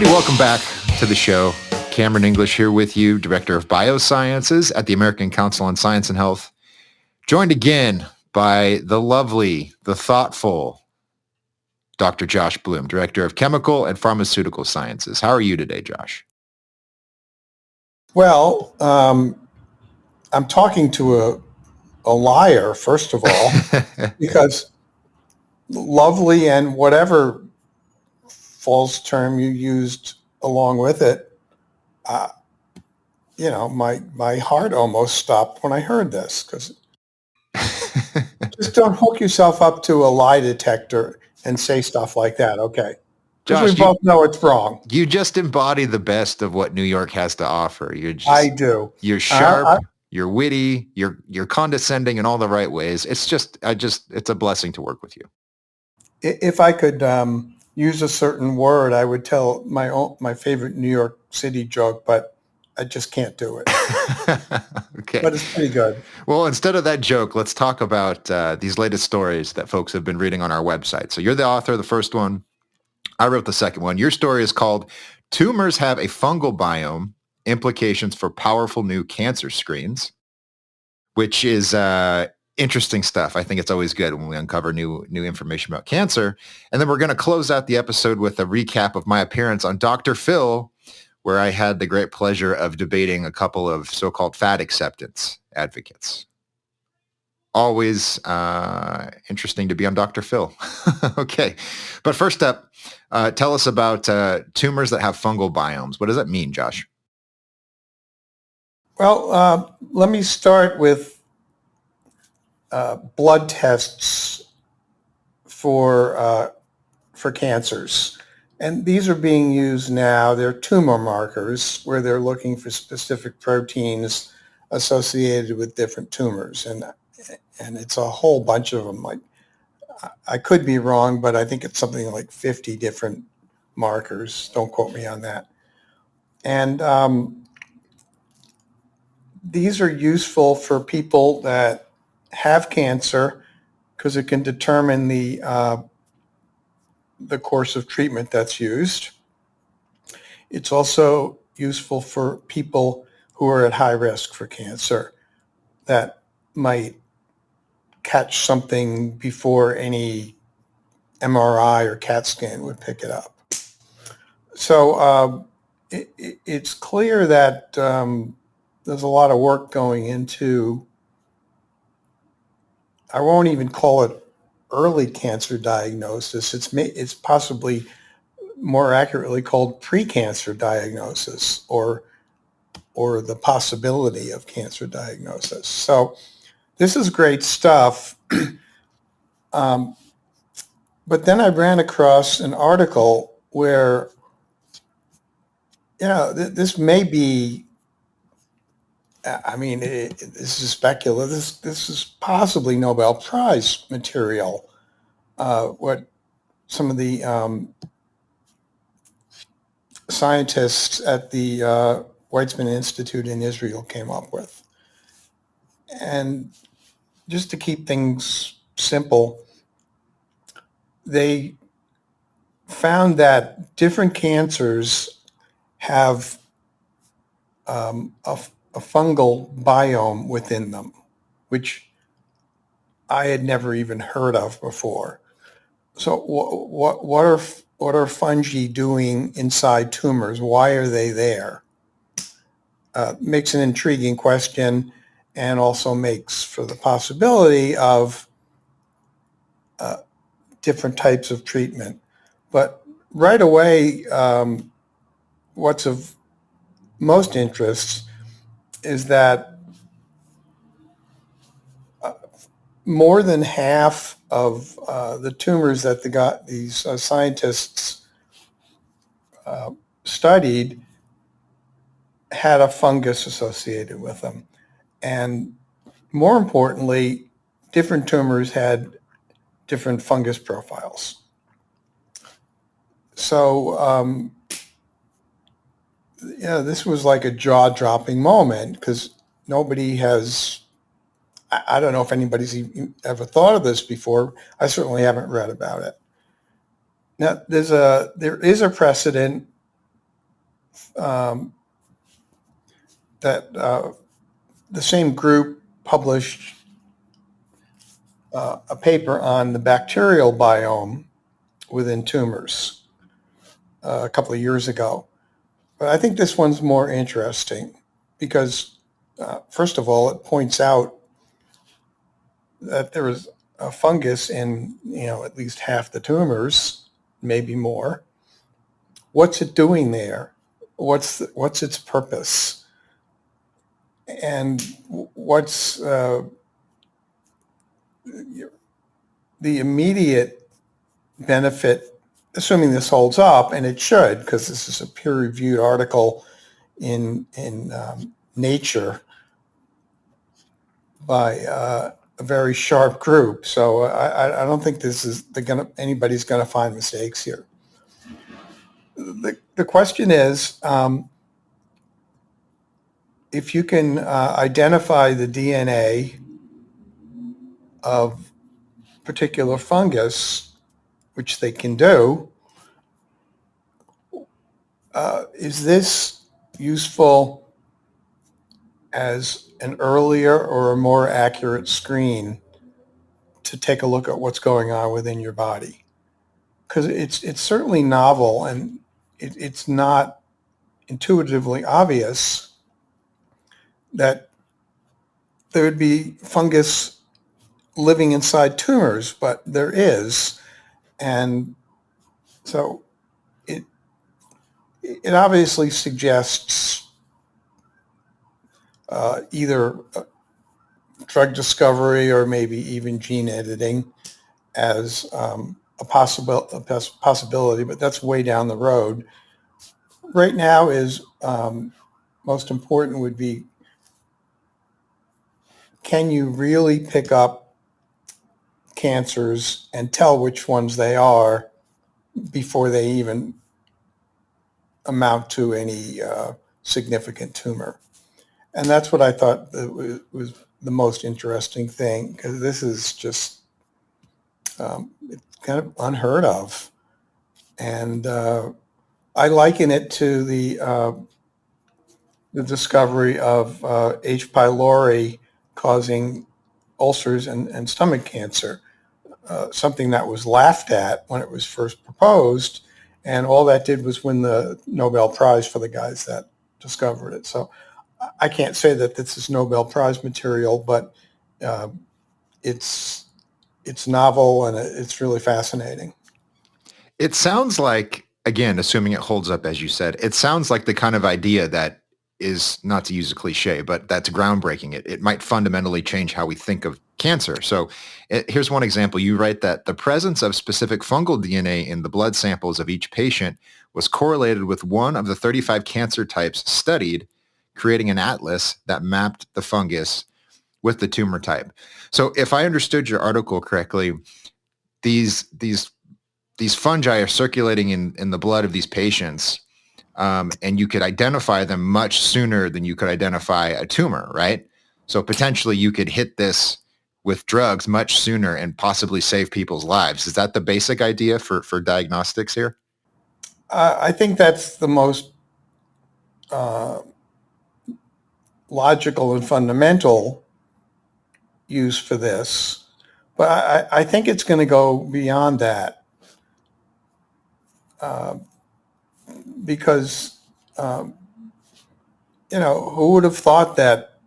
everybody. Welcome back to the show. Cameron English here with you, Director of Biosciences at the American Council on Science and Health. Joined again by the lovely, the thoughtful Dr. Josh Bloom, Director of Chemical and Pharmaceutical Sciences. How are you today, Josh? Well, I'm talking to a liar, first of all, because lovely and whatever false term you used along with it, my heart almost stopped when I heard this, because just don't hook yourself up to a lie detector and say stuff like that, okay? Because we both know it's wrong. You just embody the best of what New York has to offer. I do. You're sharp, you're witty, you're condescending in all the right ways. It's a blessing to work with you. If I could use a certain word, I would tell my favorite New York City joke, but I just can't do it. Okay. But it's pretty good. Well, instead of that joke, let's talk about these latest stories that folks have been reading on our website. So you're the author of the first one. I wrote the second one. Your story is called Tumors Have a Fungal Biome, Implications for Powerful New Cancer Screens, which is interesting stuff. I think it's always good when we uncover new information about cancer. And then we're going to close out the episode with a recap of my appearance on Dr. Phil, where I had the great pleasure of debating a couple of so-called fat acceptance advocates. Always interesting to be on Dr. Phil. Okay. But first up, tell us about tumors that have fungal biomes. What does that mean, Josh? Well, let me start with blood tests for cancers. And these are being used now. They're tumor markers where they're looking for specific proteins associated with different tumors. And it's a whole bunch of them. Like, I could be wrong, but I think it's something like 50 different markers. Don't quote me on that. And these are useful for people that have cancer because it can determine the course of treatment that's used. It's also useful for people who are at high risk for cancer that might catch something before any MRI or CAT scan would pick it up. So it's clear that there's a lot of work going into, I won't even call it early cancer diagnosis. It's possibly more accurately called pre-cancer diagnosis or the possibility of cancer diagnosis. So this is great stuff. But then I ran across an article where, this may be, this is speculative. This is possibly Nobel Prize material. What some of the scientists at the Weizmann Institute in Israel came up with. And just to keep things simple, they found that different cancers have a fungal biome within them, which I had never even heard of before. So what are fungi doing inside tumors? Why are they there? Makes an intriguing question, and also makes for the possibility of different types of treatment. But right away, what's of most interest is that more than half of the tumors that these scientists studied had a fungus associated with them. And more importantly, different tumors had different fungus profiles. So, this was like a jaw-dropping moment because nobody has, I don't know if anybody's ever thought of this before. I certainly haven't read about it. Now, there is a precedent um, that the same group published a paper on the bacterial biome within tumors a couple of years ago. But I think this one's more interesting because, first of all, it points out that there is a fungus in, at least half the tumors, maybe more. What's it doing there? What's its purpose? And what's the immediate benefit, assuming this holds up, and it should, because this is a peer-reviewed article in Nature by a very sharp group. So I don't think anybody's gonna find mistakes here. The question is, if you can identify the DNA of particular fungus, which they can do, is this useful as an earlier or a more accurate screen to take a look at what's going on within your body? Because it's certainly novel, and it's not intuitively obvious that there would be fungus living inside tumors, but there is. And so it obviously suggests either drug discovery or maybe even gene editing as a possibility, but that's way down the road. Right now is most important would be, can you really pick up cancers and tell which ones they are before they even amount to any significant tumor? And that's what I thought was the most interesting thing, because this is just it's kind of unheard of. And I liken it to the discovery of H. pylori causing ulcers and stomach cancer, something that was laughed at when it was first proposed, and all that did was win the Nobel Prize for the guys that discovered it. So I can't say that this is Nobel Prize material, but it's novel and it's really fascinating. It sounds like, again, assuming it holds up as you said, it sounds like the kind of idea that is, not to use a cliche, but that's groundbreaking. It might fundamentally change how we think of cancer. So here's one example. You write that the presence of specific fungal DNA in the blood samples of each patient was correlated with one of the 35 cancer types studied, creating an atlas that mapped the fungus with the tumor type. So if I understood your article correctly, these fungi are circulating in the blood of these patients, and you could identify them much sooner than you could identify a tumor, right? So potentially you could hit this with drugs much sooner and possibly save people's lives. Is that the basic idea for diagnostics here? I think that's the most uh, logical and fundamental use for this. But I think it's going to go beyond that, uh, because who would have thought that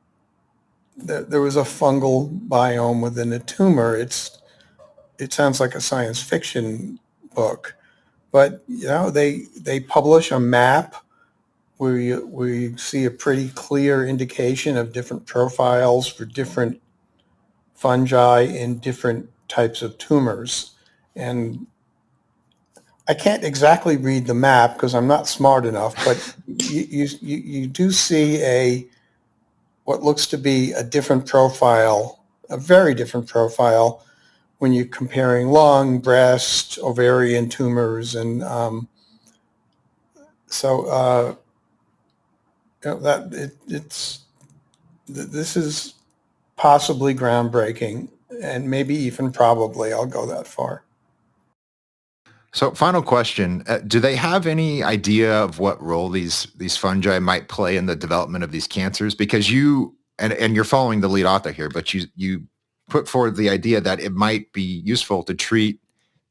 there was a fungal biome within a tumor? It sounds like a science fiction book, but they publish a map where you see a pretty clear indication of different profiles for different fungi in different types of tumors. And I can't exactly read the map because I'm not smart enough, but you do see what looks to be a different profile, a very different profile, when you're comparing lung, breast, ovarian tumors, and so this is possibly groundbreaking, and maybe even probably, I'll go that far. So, final question: do they have any idea of what role these fungi might play in the development of these cancers? Because and you're following the lead author here, but you put forward the idea that it might be useful to treat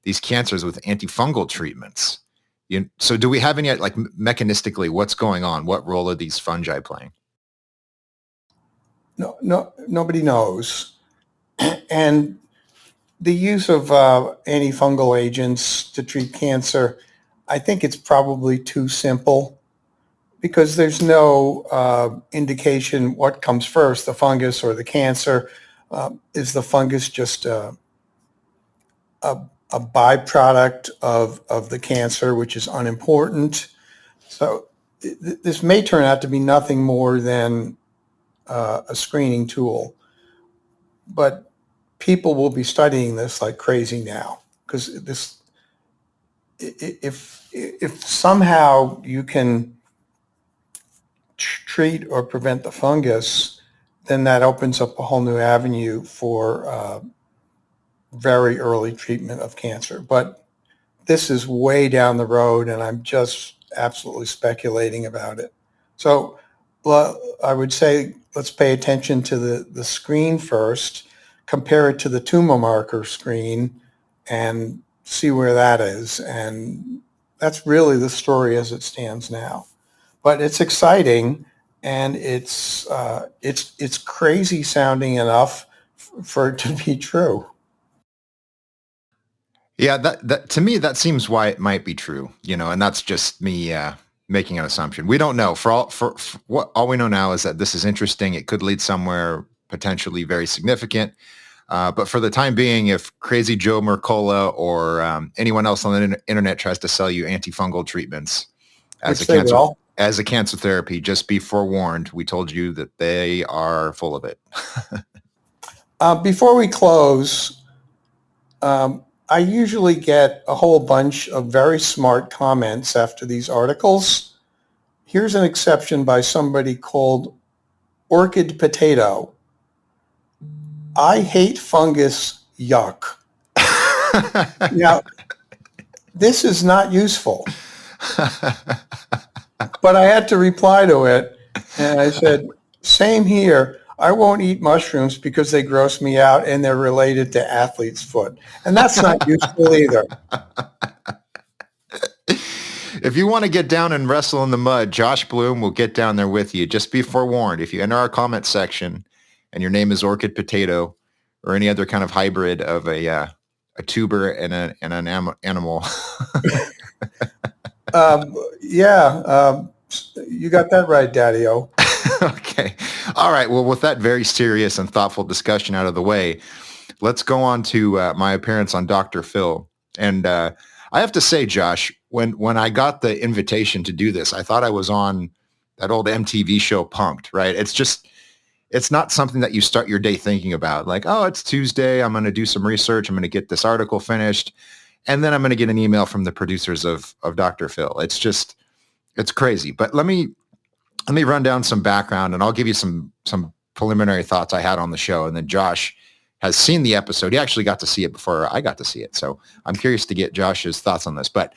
these cancers with antifungal treatments. So, do we have any like mechanistically what's going on? What role are these fungi playing? No, nobody knows. And the use of antifungal agents to treat cancer, I think it's probably too simple because there's no indication what comes first, the fungus or the cancer. Is the fungus just a byproduct of the cancer, which is unimportant? So this may turn out to be nothing more than a screening tool. But people will be studying this like crazy now because this, if somehow you can treat or prevent the fungus, then that opens up a whole new avenue for very early treatment of cancer. But this is way down the road, and I'm just absolutely speculating about it. So I would say let's pay attention to the screen first, compare it to the tumor marker screen, and see where that is. And that's really the story as it stands now. But it's exciting, and it's crazy sounding enough for it to be true. Yeah, that to me that seems why it might be true, and that's just me making an assumption. We don't know. For what all we know now is that this is interesting. It could lead somewhere potentially very significant. But for the time being, if Crazy Joe Mercola or anyone else on the internet tries to sell you antifungal treatments as Which they will. as a cancer therapy, just be forewarned. We told you that they are full of it. Before we close, I usually get a whole bunch of very smart comments after these articles. Here's an exception by somebody called Orchid Potato. I hate fungus, yuck. Now, this is not useful. But I had to reply to it, and I said, same here. I won't eat mushrooms because they gross me out and they're related to athlete's foot. And that's not useful either. If you want to get down and wrestle in the mud, Josh Bloom will get down there with you. Just be forewarned. If you enter our comment section and your name is Orchid Potato or any other kind of hybrid of a tuber and an animal. You got that right, Daddy-O. Okay. All right. Well, with that very serious and thoughtful discussion out of the way, let's go on to my appearance on Dr. Phil. And I have to say, Josh, when I got the invitation to do this, I thought I was on that old MTV show Punk'd, right? It's not something that you start your day thinking about. Like, oh, it's Tuesday. I'm going to do some research. I'm going to get this article finished. And then I'm going to get an email from the producers of Dr. Phil. It's crazy. But let me run down some background, and I'll give you some preliminary thoughts I had on the show. And then Josh has seen the episode. He actually got to see it before I got to see it. So I'm curious to get Josh's thoughts on this. But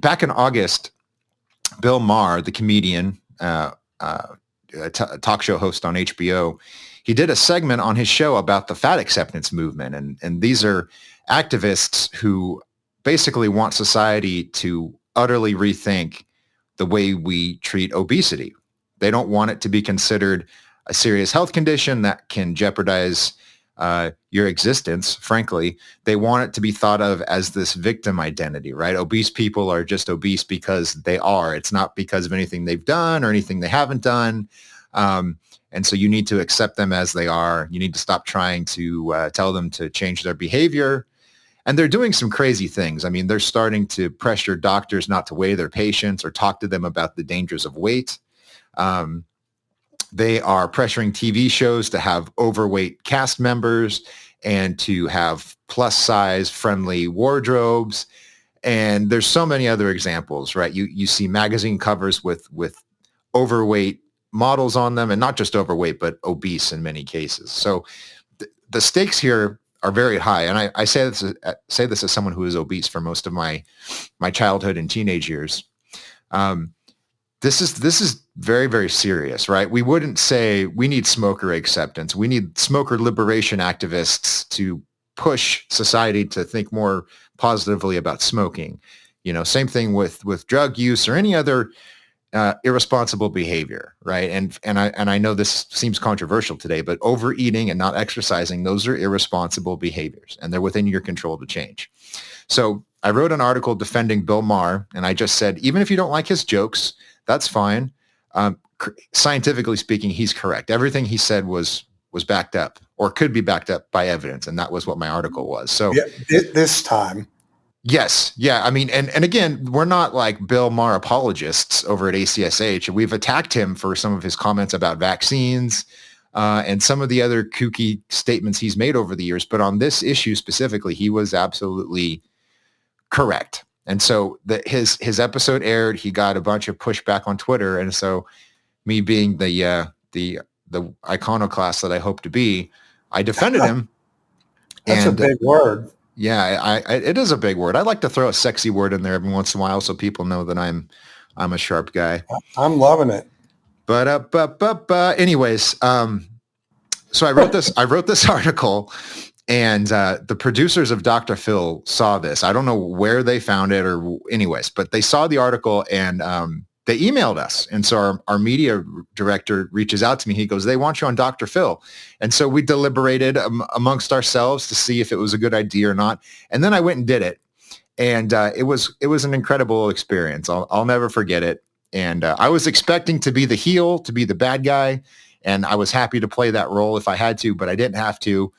back in August, Bill Maher, the comedian, talk show host on HBO, he did a segment on his show about the fat acceptance movement. And these are activists who basically want society to utterly rethink the way we treat obesity. They don't want it to be considered a serious health condition that can jeopardize your existence. Frankly, they want it to be thought of as this victim identity, right? Obese people are just obese because they are. It's not because of anything they've done or anything they haven't done. And so you need to accept them as they are. You need to stop trying to tell them to change their behavior. And they're doing some crazy things. I mean, they're starting to pressure doctors not to weigh their patients or talk to them about the dangers of weight. They are pressuring TV shows to have overweight cast members and to have plus size friendly wardrobes. And there's so many other examples, right? You see magazine covers with overweight models on them, and not just overweight, but obese in many cases. So the stakes here are very high. And I say this as someone who was obese for most of my childhood and teenage years. This is very, very serious, right? We wouldn't say we need smoker acceptance. We need smoker liberation activists to push society to think more positively about smoking. Same thing with drug use or any other irresponsible behavior, right? And I know this seems controversial today, but overeating and not exercising, those are irresponsible behaviors, and they're within your control to change. So I wrote an article defending Bill Maher, and I just said, even if you don't like his jokes, that's fine. Scientifically speaking, he's correct. Everything he said was backed up or could be backed up by evidence, and that was what my article was. So yeah, this time. Yes. Yeah. I mean, and again, we're not like Bill Maher apologists over at ACSH. We've attacked him for some of his comments about vaccines and some of the other kooky statements he's made over the years. But on this issue specifically, he was absolutely correct. And so his episode aired. He got a bunch of pushback on Twitter. And so me being the iconoclast that I hope to be, I defended him. That's a big word. Yeah, it is a big word. I like to throw a sexy word in there every once in a while so people know that I'm a sharp guy. I'm loving it. But anyways, so I wrote this article, and the producers of Dr. Phil saw this. I don't know where they found it or anyways, but they saw the article and they emailed us. And so our media director reaches out to me. He goes, they want you on Dr. Phil. And so we deliberated amongst ourselves to see if it was a good idea or not. And then I went and did it. And it was an incredible experience. I'll never forget it. And I was expecting to be the heel, to be the bad guy. And I was happy to play that role if I had to, but I didn't have to.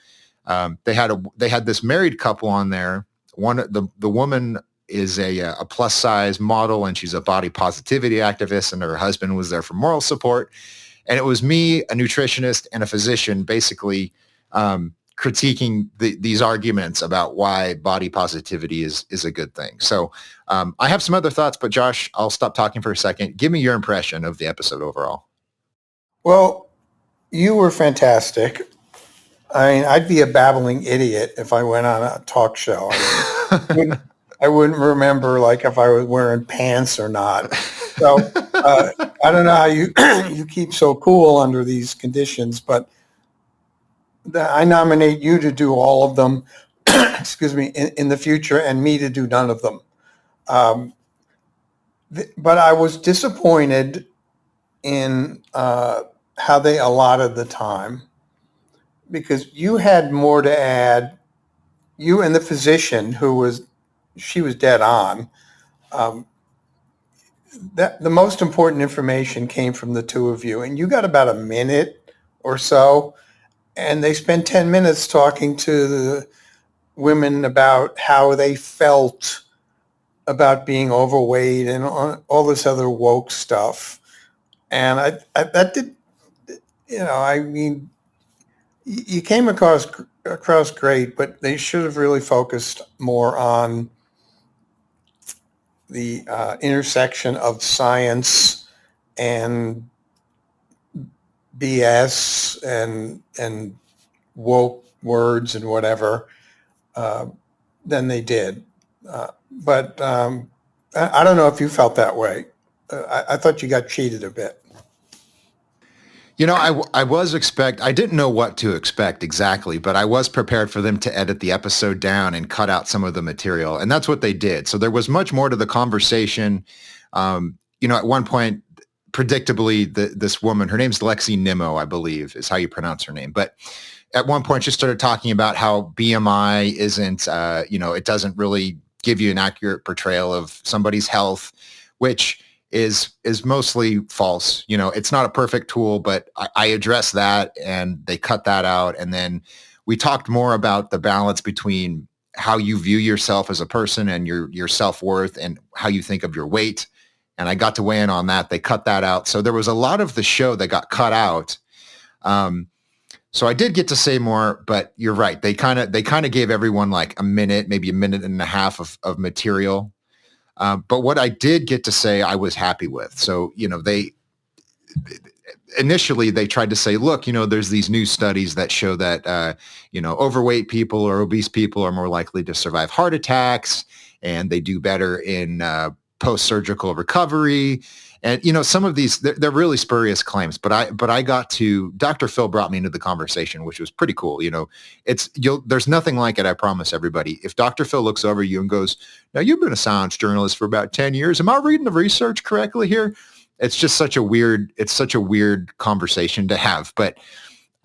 They had this married couple on there. The woman is a plus size model, and she's a body positivity activist, and her husband was there for moral support. And it was me, a nutritionist, and a physician basically critiquing these arguments about why body positivity is a good thing. So I have some other thoughts, but Josh, I'll stop talking for a second. Give me your impression of the episode overall. Well, you were fantastic. I mean, I'd be a babbling idiot if I went on a talk show. I wouldn't remember like if I was wearing pants or not. So I don't know how you you keep so cool under these conditions, but I nominate you to do all of them. Excuse me, in the future, and me to do none of them. But I was disappointed in how they allotted the time, because you had more to add. You and the physician she was dead on. That the most important information came from the two of you, and you got about a minute or so, and they spent 10 minutes talking to the women about how they felt about being overweight and all this other woke stuff. And that did, I mean, you came across great, but they should have really focused more on the intersection of science and BS and woke words and whatever than they did. But I don't know if you felt that way. I thought you got cheated a bit. I didn't know what to expect exactly, but I was prepared for them to edit the episode down and cut out some of the material. And that's what they did. So there was much more to the conversation. At one point, predictably, this woman, her name's Lexi Nimmo, I believe is how you pronounce her name. But at one point, she started talking about how BMI isn't, it doesn't really give you an accurate portrayal of somebody's health, which is mostly false. It's not a perfect tool, but I addressed that and they cut that out. And then we talked more about the balance between how you view yourself as a person and your self-worth and how you think of your weight. And I got to weigh in on that. They cut that out. So there was a lot of the show that got cut out. So I did get to say more, but you're right. They kind of gave everyone like a minute, maybe a minute and a half of material. But what I did get to say, I was happy with. So, initially they tried to say, look, there's these new studies that show that, overweight people or obese people are more likely to survive heart attacks, and they do better in post-surgical recovery. And, some of these, they're really spurious claims, but I got to, Dr. Phil brought me into the conversation, which was pretty cool. There's nothing like it. I promise everybody. If Dr. Phil looks over you and goes, now you've been a science journalist for about 10 years. Am I reading the research correctly here? It's just such a weird conversation to have, but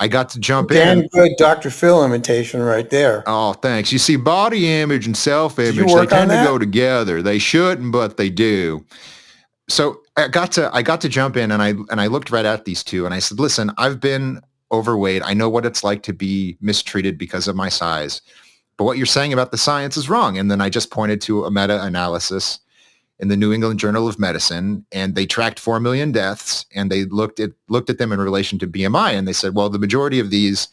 I got to jump in. Damn good Dr. Phil imitation right there. Oh, thanks. You see, body image and self-image, they tend to go together. They shouldn't, but they do. So I got to jump in, and I looked right at these two, and I said, listen, I've been overweight. I know what it's like to be mistreated because of my size, but what you're saying about the science is wrong. And then I just pointed to a meta-analysis in the New England Journal of Medicine, and they tracked 4 million deaths, and they looked at them in relation to BMI, and they said, well, the majority of these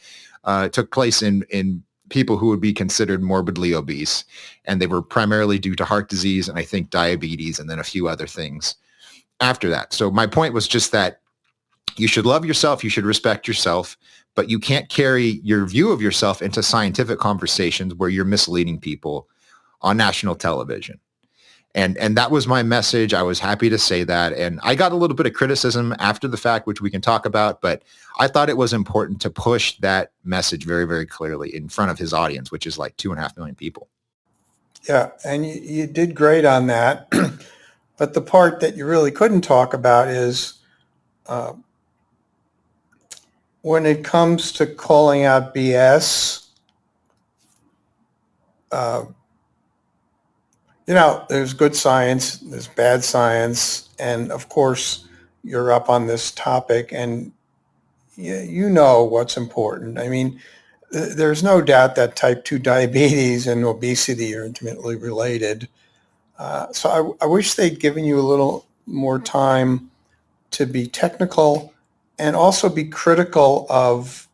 took place in people who would be considered morbidly obese, and they were primarily due to heart disease and I think diabetes and then a few other things after that. So my point was just that you should love yourself, you should respect yourself, but you can't carry your view of yourself into scientific conversations where you're misleading people on national television. And that was my message. I was happy to say that. And I got a little bit of criticism after the fact, which we can talk about, but I thought it was important to push that message very, very clearly in front of his audience, which is like 2.5 million people. Yeah, and you did great on that. But the part that you really couldn't talk about is when it comes to calling out BS, there's good science, there's bad science, and of course, you're up on this topic, and you know what's important. I mean, there's no doubt that type 2 diabetes and obesity are intimately related. So I wish they'd given you a little more time to be technical and also be critical of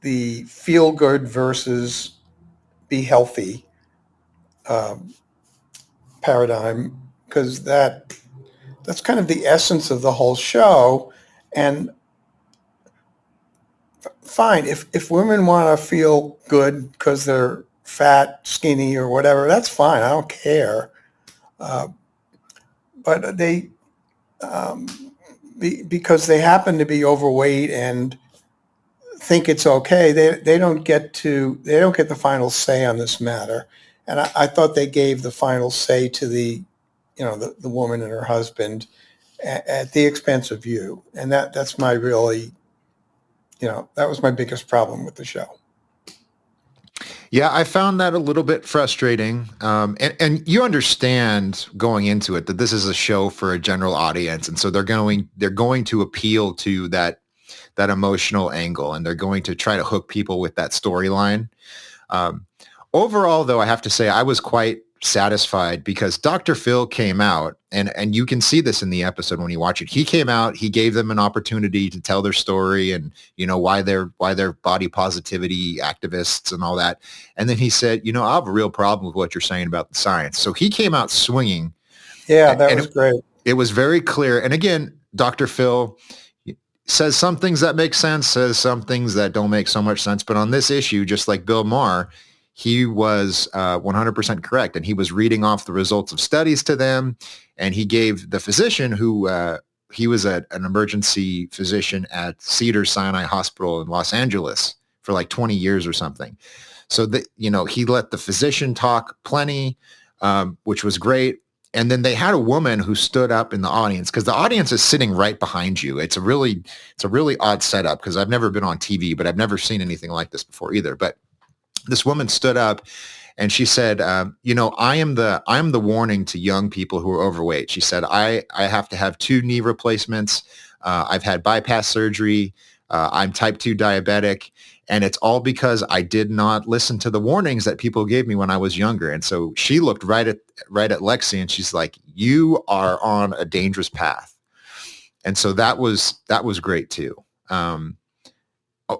the feel good versus be healthy paradigm, because that's kind of the essence of the whole show. And fine, if women want to feel good because they're fat, skinny, or whatever, that's fine. I don't care. But they, because they happen to be overweight and think it's okay, they don't get the final say on this matter. And I thought they gave the final say to the woman and her husband at the expense of you. And that's my really, that was my biggest problem with the show. Yeah, I found that a little bit frustrating. And you understand going into it that this is a show for a general audience. And so they're going to appeal to that emotional angle, and they're going to try to hook people with that storyline. Overall, though, I have to say I was quite satisfied because Dr. Phil came out, and you can see this in the episode when you watch it. He came out, he gave them an opportunity to tell their story and, why they're body positivity activists and all that. And then he said, I have a real problem with what you're saying about the science. So he came out swinging. Yeah, that was great. It was very clear. And again, Dr. Phil says some things that make sense, says some things that don't make so much sense. But on this issue, just like Bill Maher, he was 100% correct. And he was reading off the results of studies to them. And he gave the physician who he was an emergency physician at Cedars-Sinai Hospital in Los Angeles for like 20 years or something. So that, he let the physician talk plenty, which was great. And then they had a woman who stood up in the audience, because the audience is sitting right behind you. It's a really odd setup, because I've never been on TV, but I've never seen anything like this before either. But this woman stood up and she said, I am the warning to young people who are overweight. She said, I have to have 2 knee replacements. I've had bypass surgery. I'm type 2 diabetic. And it's all because I did not listen to the warnings that people gave me when I was younger. And so she looked right at Lexi, and she's like, you are on a dangerous path. And so that was great too.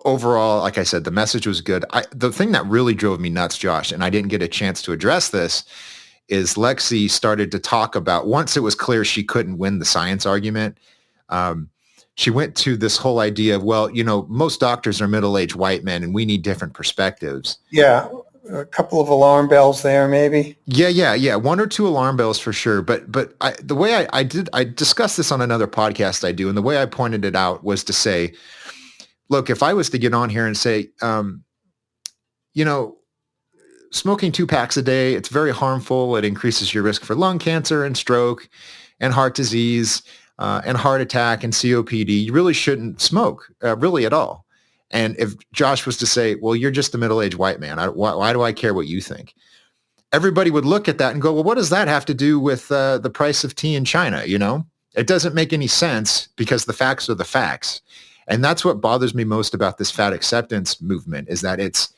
Overall, like I said, the message was good. The thing that really drove me nuts, Josh, and I didn't get a chance to address this, is Lexi started to talk about, once it was clear she couldn't win the science argument, she went to this whole idea of, well, most doctors are middle-aged white men and we need different perspectives. Yeah, a couple of alarm bells there, maybe. Yeah. One or two alarm bells for sure. But the way I discussed this on another podcast I do, and the way I pointed it out was to say, look, if I was to get on here and say, you know, smoking 2 packs a day, it's very harmful. It increases your risk for lung cancer and stroke and heart disease and heart attack and COPD. You really shouldn't smoke really at all. And if Josh was to say, well, you're just a middle-aged white man. Why do I care what you think? Everybody would look at that and go, well, what does that have to do with the price of tea in China? It doesn't make any sense because the facts are the facts. And that's what bothers me most about this fat acceptance movement, is that it's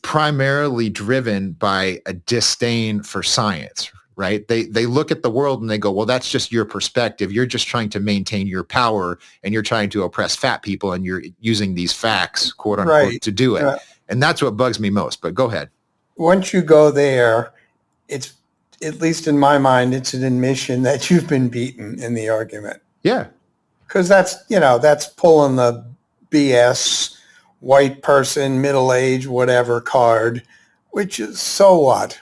primarily driven by a disdain for science, right? They look at the world and they go, well, that's just your perspective. You're just trying to maintain your power and you're trying to oppress fat people and you're using these facts, quote unquote, Right. to do it. And that's what bugs me most. But go ahead. Once you go there, it's, at least in my mind, it's an admission that you've been beaten in the argument. Yeah. Because that's pulling the BS white person, middle-aged, whatever card, which is, so what?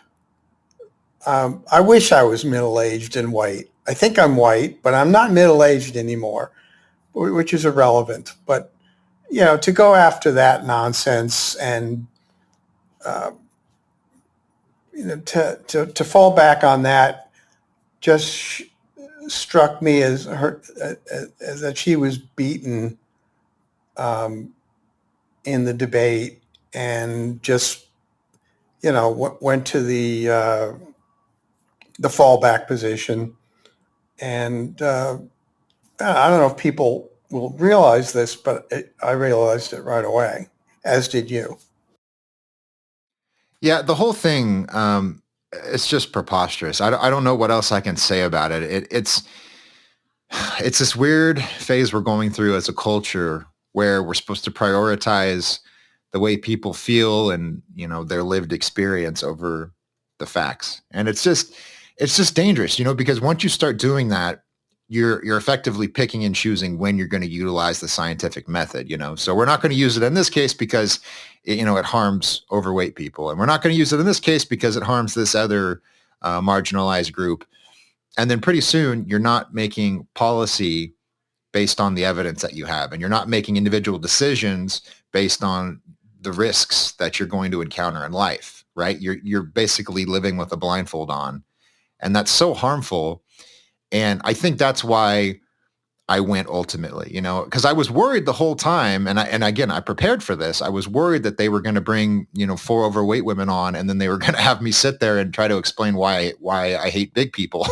I wish I was middle-aged and white. I think I'm white, but I'm not middle-aged anymore, which is irrelevant. But, to go after that nonsense and, to fall back on that just struck me as that she was beaten in the debate and just, went to the fallback position. And I don't know if people will realize this, but I realized it right away, as did you. Yeah, the whole thing, it's just preposterous. I don't know what else I can say about it. It's this weird phase we're going through as a culture where we're supposed to prioritize the way people feel and, their lived experience over the facts. And it's just dangerous, because once you start doing that, you're effectively picking and choosing when you're going to utilize the scientific method, So we're not going to use it in this case because it harms overweight people. And we're not going to use it in this case because it harms this other marginalized group. And then pretty soon you're not making policy based on the evidence that you have. And you're not making individual decisions based on the risks that you're going to encounter in life, right? You're basically living with a blindfold on. And that's so harmful. And I think that's why I went ultimately, because I was worried the whole time. And again, I prepared for this. I was worried that they were going to bring, 4 overweight women on, and then they were going to have me sit there and try to explain why I hate big people,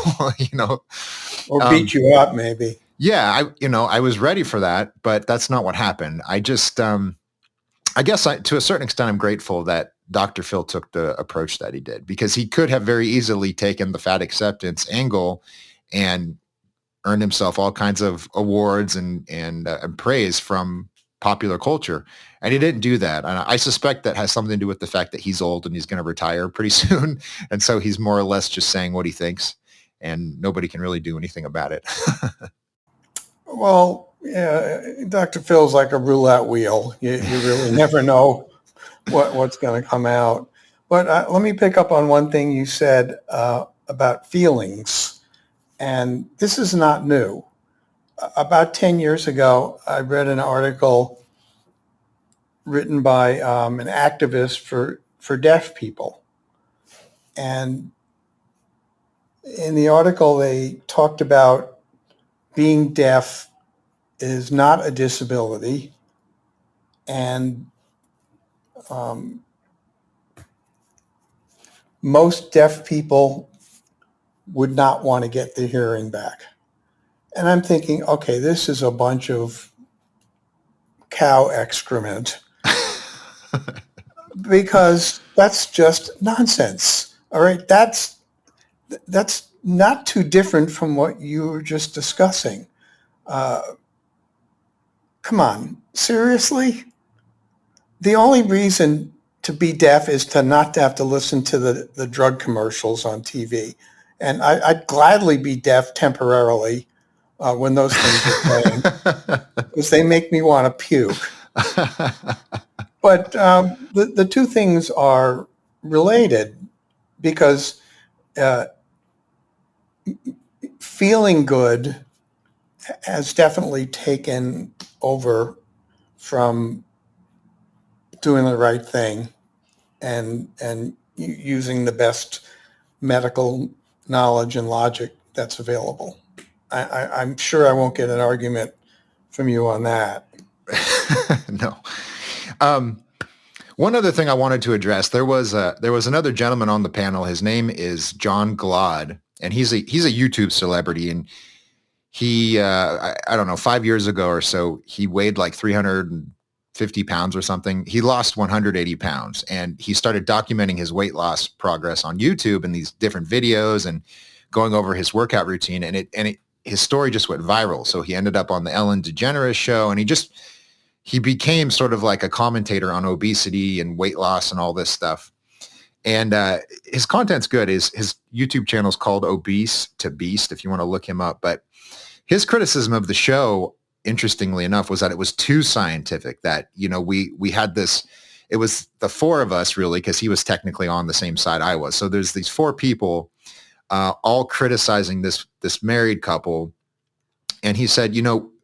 Or beat you up, maybe. Yeah, I was ready for that, but that's not what happened. I just, I guess to a certain extent, I'm grateful that Dr. Phil took the approach that he did, because he could have very easily taken the fat acceptance angle and earned himself all kinds of awards and praise from popular culture. And he didn't do that. And I suspect that has something to do with the fact that he's old and he's going to retire pretty soon. And so he's more or less just saying what he thinks, and nobody can really do anything about it. Well, yeah, Dr. Phil's like a roulette wheel. You really never know what's going to come out. But let me pick up on one thing you said about feelings. And this is not new. About 10 years ago, I read an article written by an activist for deaf people. And in the article, they talked about being deaf is not a disability, and most deaf people would not want to get their hearing back. And I'm thinking, okay, this is a bunch of cow excrement because that's just nonsense. All right, that's not too different from what you were just discussing. Come on, seriously? The only reason to be deaf is to not to have to listen to the drug commercials on TV. And I'd gladly be deaf temporarily when those things are playing, because they make me want to puke. But the two things are related because uh, feeling good has definitely taken over from doing the right thing and using the best medical knowledge and logic that's available. I'm sure I won't get an argument from you on that. No. One other thing I wanted to address, there was another gentleman on the panel. His name is John Glod, and he's a YouTube celebrity, and he I don't know, 5 years ago or so, he weighed like 350 pounds or something. He lost 180 pounds, and he started documenting his weight loss progress on YouTube and these different videos and going over his workout routine, and his story just went viral. So he ended up on the Ellen DeGeneres show, and he became sort of like a commentator on obesity and weight loss and all this stuff. And his content's good. His YouTube channel is called Obese to Beast, if you want to look him up. But his criticism of the show, interestingly enough, was that it was too scientific, that, we had this, it was the four of us really, because he was technically on the same side I was. So there's these four people all criticizing this married couple. And he said,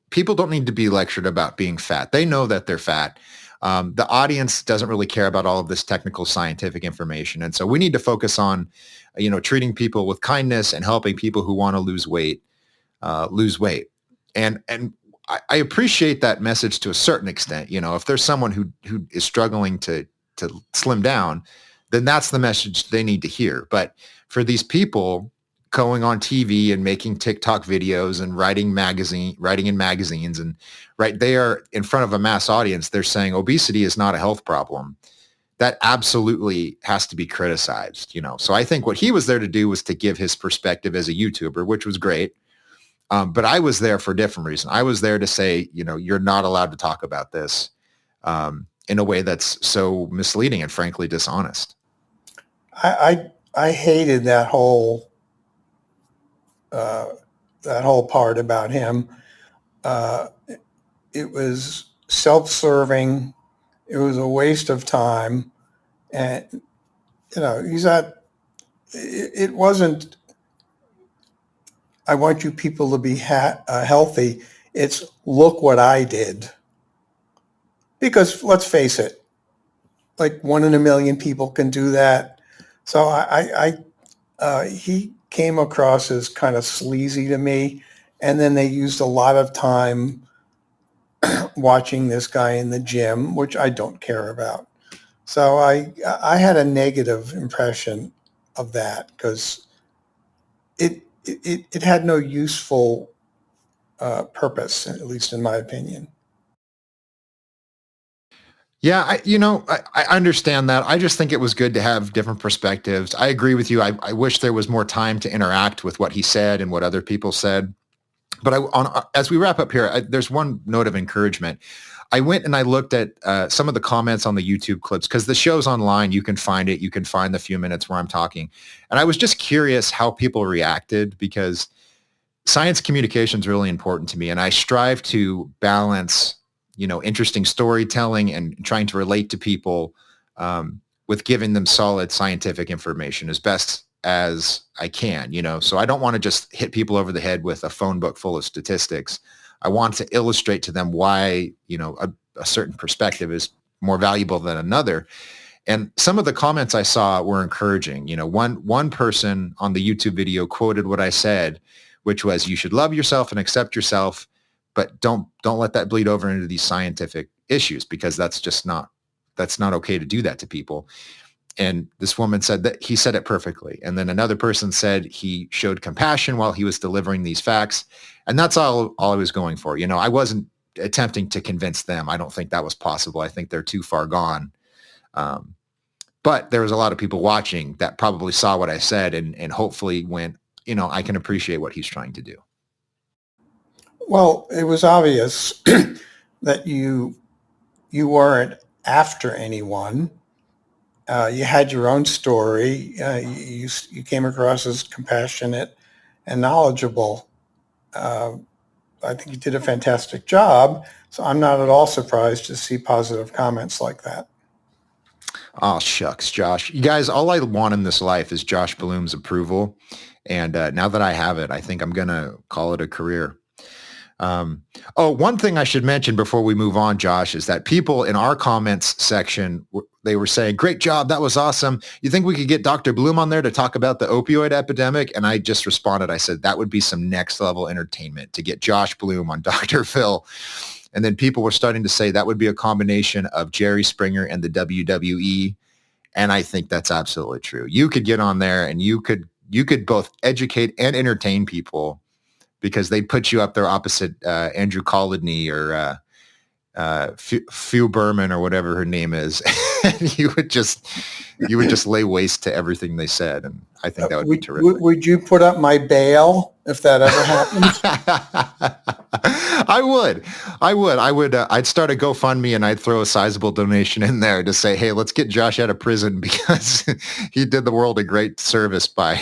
people don't need to be lectured about being fat. They know that they're fat. The audience doesn't really care about all of this technical scientific information. And so we need to focus on, treating people with kindness and helping people who want to lose weight. And I appreciate that message to a certain extent. If there's someone who is struggling to slim down, then that's the message they need to hear. But for these people going on TV and making TikTok videos and writing in magazines, and right, they are in front of a mass audience, they're saying obesity is not a health problem. That absolutely has to be criticized, So I think what he was there to do was to give his perspective as a YouTuber, which was great. But I was there for a different reason. I was there to say, you're not allowed to talk about this in a way that's so misleading and frankly dishonest. I hated that whole part about him. It was self-serving. It was a waste of time, and he's not. It wasn't. I want you people to be healthy. It's look what I did. Because let's face it, like 1 in a million people can do that. So he came across as kind of sleazy to me. And then they used a lot of time watching this guy in the gym, which I don't care about. So I had a negative impression of that because it had no useful purpose, at least in my opinion. Yeah, I understand that. I just think it was good to have different perspectives. I agree with you. I wish there was more time to interact with what he said and what other people said. But as we wrap up here, there's one note of encouragement. I went and I looked at some of the comments on the YouTube clips because the show's online. You can find it. You can find the few minutes where I'm talking. And I was just curious how people reacted because science communication is really important to me. And I strive to balance, interesting storytelling and trying to relate to people with giving them solid scientific information as best as I can, so I don't want to just hit people over the head with a phone book full of statistics. I want to illustrate to them why, a certain perspective is more valuable than another. And some of the comments I saw were encouraging. One person on the YouTube video quoted what I said, which was, you should love yourself and accept yourself, but don't let that bleed over into these scientific issues because that's not okay to do that to people. And this woman said that he said it perfectly. And then another person said he showed compassion while he was delivering these facts. And that's all I was going for. I wasn't attempting to convince them. I don't think that was possible. I think they're too far gone. But there was a lot of people watching that probably saw what I said and hopefully went, I can appreciate what he's trying to do. Well, it was obvious that you weren't after anyone. You had your own story. You came across as compassionate and knowledgeable. I think he did a fantastic job. So I'm not at all surprised to see positive comments like that. Oh, shucks, Josh. You guys, all I want in this life is Josh Bloom's approval. And now that I have it, I think I'm going to call it a career. One thing I should mention before we move on, Josh, is that people in our comments section, they were saying, great job. That was awesome. You think we could get Dr. Bloom on there to talk about the opioid epidemic? And I just responded. I said, that would be some next level entertainment to get Josh Bloom on Dr. Phil. And then people were starting to say that would be a combination of Jerry Springer and the WWE. And I think that's absolutely true. You could get on there and you could both educate and entertain people, because they'd put you up there opposite Andrew Colodny or Few Berman or whatever her name is. And you would just lay waste to everything they said. And I think that would be terrific. Would you put up my bail if that ever happened? I would. I'd start a GoFundMe and I'd throw a sizable donation in there to say, hey, let's get Josh out of prison because he did the world a great service by...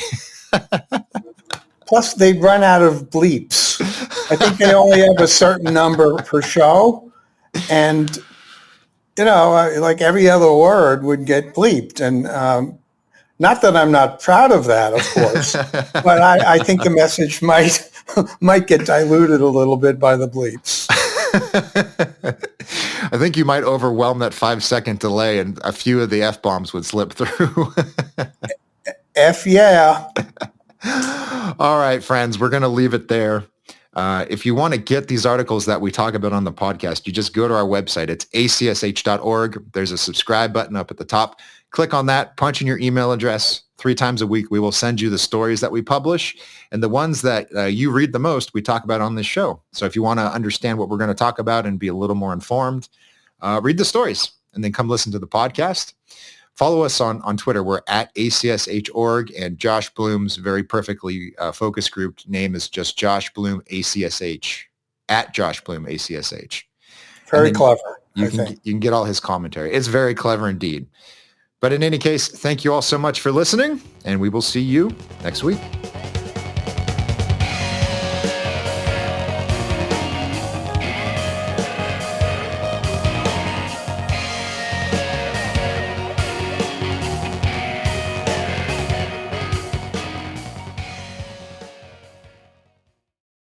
Plus, they run out of bleeps. I think they only have a certain number per show. And, like every other word would get bleeped. And not that I'm not proud of that, of course, but I think the message might get diluted a little bit by the bleeps. I think you might overwhelm that 5-second delay and a few of the F-bombs would slip through. F yeah. All right, friends, we're going to leave it there. If you want to get these articles that we talk about on the podcast, you just go to our website. It's acsh.org. There's a subscribe button up at the top. Click on that, punch in your email address. 3 times a week, we will send you the stories that we publish. And the ones that you read the most, we talk about on this show. So if you want to understand what we're going to talk about and be a little more informed, read the stories and then come listen to the podcast. Follow us on Twitter. We're at ACSH.org, and Josh Bloom's very perfectly focus group name is just Josh Bloom ACSH, at Josh Bloom ACSH. Very clever. You can get all his commentary. It's very clever indeed. But in any case, thank you all so much for listening, and we will see you next week.